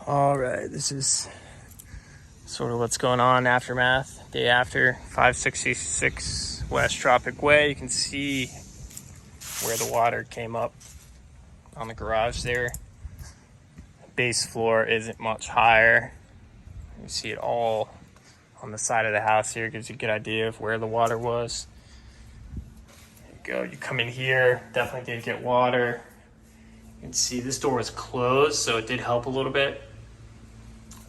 All right, this is sort of what's going on, aftermath, day after, 566 West Tropic Way. You can see where the water came up on the garage there. Base floor isn't much higher. You see it all on the side of the house here. Gives you a good idea of where the water was. There you go, you come in here, definitely did get water. You can see this door was closed, so it did help a little bit.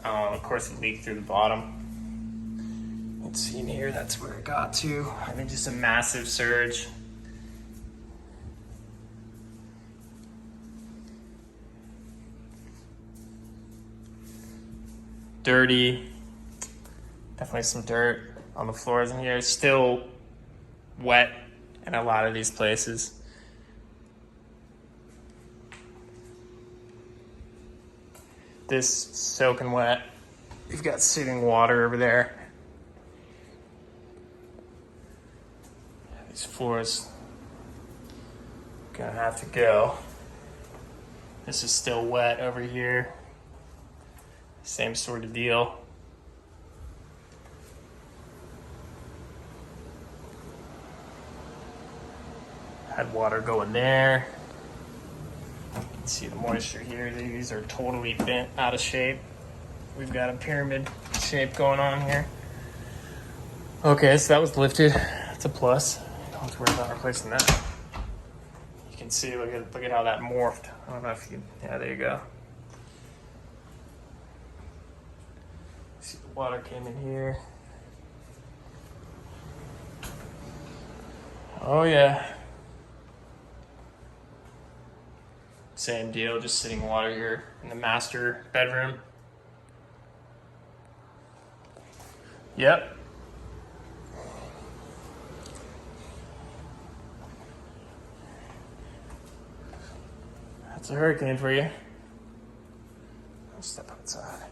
Of course, it leaked through the bottom. Let's see in here, that's where it got to. I mean, just a massive surge. Dirty. Definitely some dirt on the floors in here. Still wet in a lot of these places. This soaking wet. You've got sitting water over there. These floors gonna have to go. This is still wet over here. Same sort of deal. Had water going there. See the moisture here. These are totally bent out of shape. We've got a pyramid shape going on here. Okay, so that was lifted. That's a plus. Don't have to worry about replacing that. You can see, look at how that morphed. I don't know if you can, yeah, there you go. See, the water came in here. Oh yeah. Same deal, just sitting water here in the master bedroom. Yep. That's a hurricane for you. I'll step outside.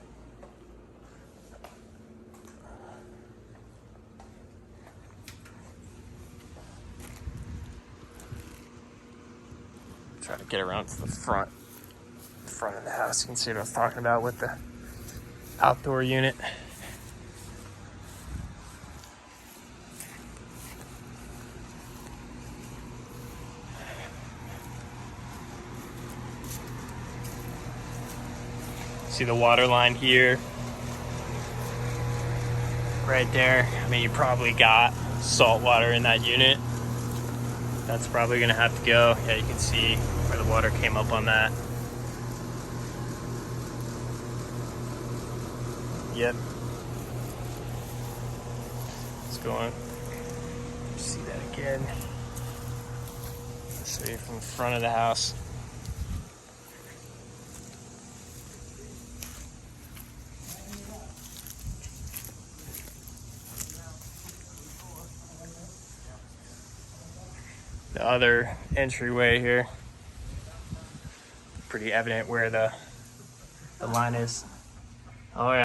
Try to get around to the front of the house. You can see what I was talking about with the outdoor unit. See the water line here, right there. I mean, you probably got salt water in that unit. That's probably gonna have to go. Yeah, you can see where the water came up on that. Yep. It's going. See that again. Let's see from the front of the house. The other entryway here. Pretty evident where the line is. Oh yeah.